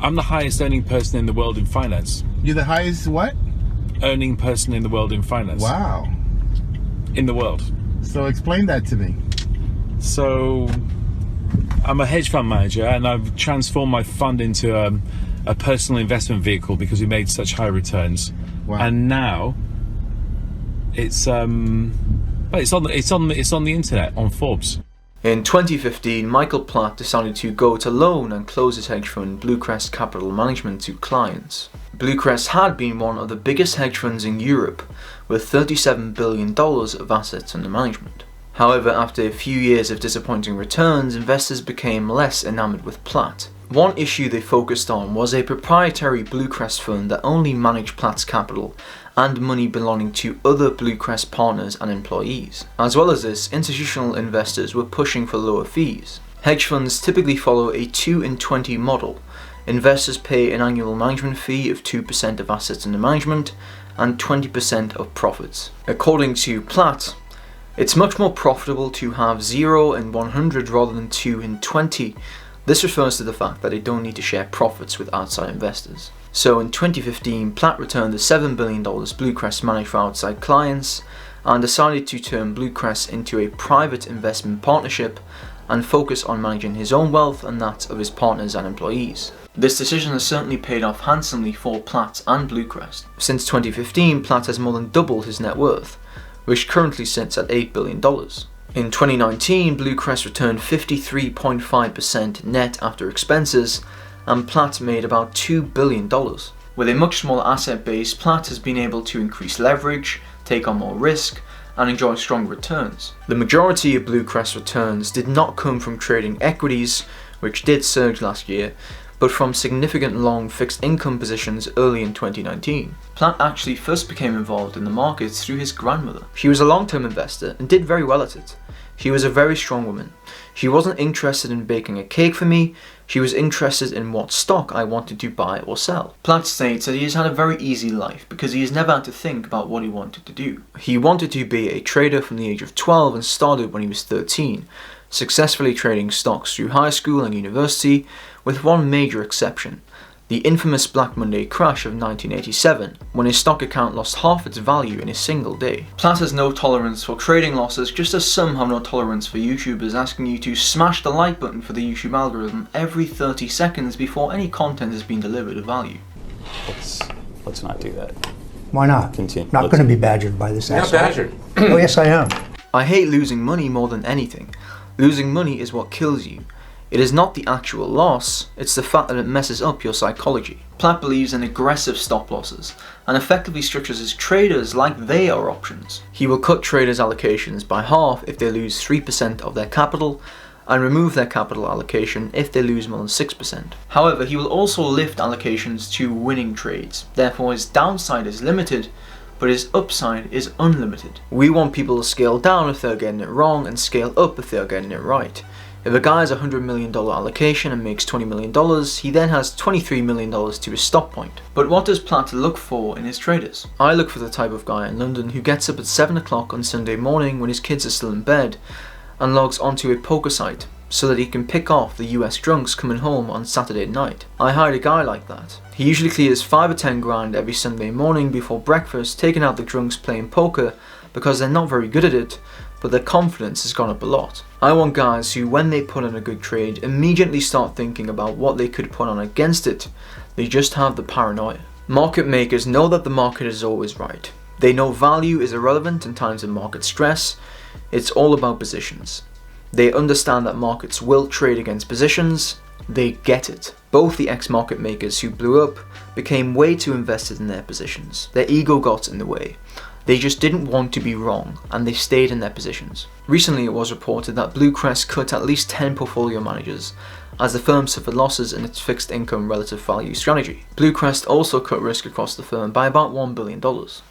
I'm the highest earning person in the world in finance. You're the highest what? Earning person in the world in finance. Wow. In the world. So explain that to me. So I'm a hedge fund manager, and I've transformed my fund into a personal investment vehicle because we made such high returns. Wow. And now it's on the internet on Forbes. In 2015, Michael Platt decided to go it alone and close his hedge fund, BlueCrest Capital Management, to clients. BlueCrest had been one of the biggest hedge funds in Europe, with $37 billion of assets under management. However, after a few years of disappointing returns, investors became less enamored with Platt. One issue they focused on was a proprietary BlueCrest fund that only managed Platt's capital and money belonging to other BlueCrest partners and employees. As well as this, institutional investors were pushing for lower fees. Hedge funds typically follow a 2-in-20 model. Investors pay an annual management fee of 2% of assets under management and 20% of profits. According to Platt, it's much more profitable to have 0 in 100 rather than 2 in 20. This refers to the fact that they don't need to share profits with outside investors. So in 2015, Platt returned the $7 billion BlueCrest managed for outside clients and decided to turn BlueCrest into a private investment partnership and focus on managing his own wealth and that of his partners and employees. This decision has certainly paid off handsomely for Platt and BlueCrest. Since 2015, Platt has more than doubled his net worth, which currently sits at $8 billion. In 2019, BlueCrest returned 53.5% net after expenses, and Platt made about $2 billion. With a much smaller asset base, Platt has been able to increase leverage, take on more risk, and enjoy strong returns. The majority of BlueCrest returns did not come from trading equities, which did surge last year, but from significant long fixed income positions early in 2019. Platt actually first became involved in the markets through his grandmother. She was a long-term investor and did very well at it. She was a very strong woman. She wasn't interested in baking a cake for me, she was interested in what stock I wanted to buy or sell. Platt states that he has had a very easy life because he has never had to think about what he wanted to do. He wanted to be a trader from the age of 12 and started when he was 13, successfully trading stocks through high school and university, with one major exception: the infamous Black Monday crash of 1987, when his stock account lost half its value in a single day. Platt has no tolerance for trading losses, just as some have no tolerance for YouTubers asking you to smash the like button for the YouTube algorithm every 30 seconds before any content has been delivered of value. Let's not do that. Why not? Continue. Not going to be badgered by this You're not asshole. badgered. Oh, yes, I am. I hate losing money more than anything. Losing money is what kills you. It is not the actual loss, it's the fact that it messes up your psychology. Platt believes in aggressive stop losses and effectively structures his traders like they are options. He will cut traders' allocations by half if they lose 3% of their capital and remove their capital allocation if they lose more than 6%. However, he will also lift allocations to winning trades. Therefore, his downside is limited, but his upside is unlimited. We want people to scale down if they're getting it wrong and scale up if they're getting it right. If a guy has a $100 million allocation and makes $20 million, he then has $23 million to his stop point. But what does Platt look for in his traders? I look for the type of guy in London who gets up at 7 o'clock on Sunday morning when his kids are still in bed and logs onto a poker site so that he can pick off the US drunks coming home on Saturday night. I hired a guy like that. He usually clears 5 or 10 grand every Sunday morning before breakfast, taking out the drunks playing poker because they're not very good at it, but their confidence has gone up a lot. I want guys who, when they put in a good trade, immediately start thinking about what they could put on against it. They just have the paranoia. Market makers know that the market is always right. They know value is irrelevant in times of market stress. It's all about positions. They understand that markets will trade against positions. They get it. Both the ex-market makers who blew up became way too invested in their positions. Their ego got in the way. They just didn't want to be wrong, and they stayed in their positions. Recently it was reported that BlueCrest cut at least 10 portfolio managers, as the firm suffered losses in its fixed income relative value strategy. BlueCrest also cut risk across the firm by about $1 billion.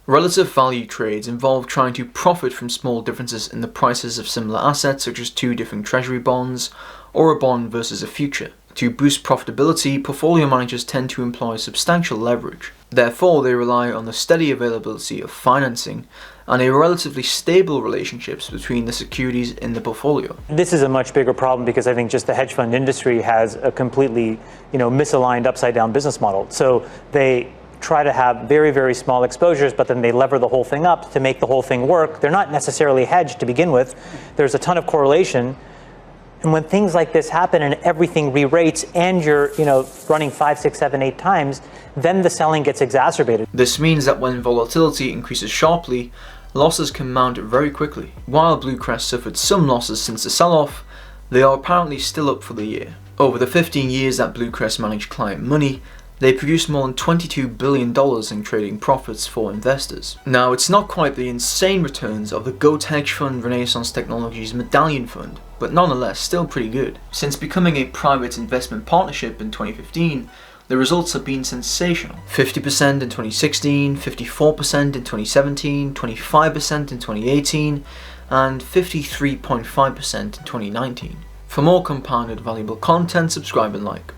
Relative value trades involve trying to profit from small differences in the prices of similar assets, such as two different treasury bonds, or a bond versus a future. To boost profitability, portfolio managers tend to employ substantial leverage. Therefore, they rely on the steady availability of financing and a relatively stable relationships between the securities in the portfolio. This is a much bigger problem because I think just the hedge fund industry has a completely, misaligned upside down business model. So they try to have very, very small exposures, but then they lever the whole thing up to make the whole thing work. They're not necessarily hedged to begin with. There's a ton of correlation. And when things like this happen and everything re-rates and you're, running 5, 6, 7, 8 times, then the selling gets exacerbated. This means that when volatility increases sharply, losses can mount very quickly. While BlueCrest suffered some losses since the sell-off, they are apparently still up for the year. Over the 15 years that BlueCrest managed client money, they produced more than $22 billion in trading profits for investors. Now, it's not quite the insane returns of the GOAT hedge fund Renaissance Technologies Medallion Fund, but nonetheless still pretty good. Since becoming a private investment partnership in 2015, the results have been sensational. 50% in 2016, 54% in 2017, 25% in 2018, and 53.5% in 2019. For more compounded valuable content, subscribe and like.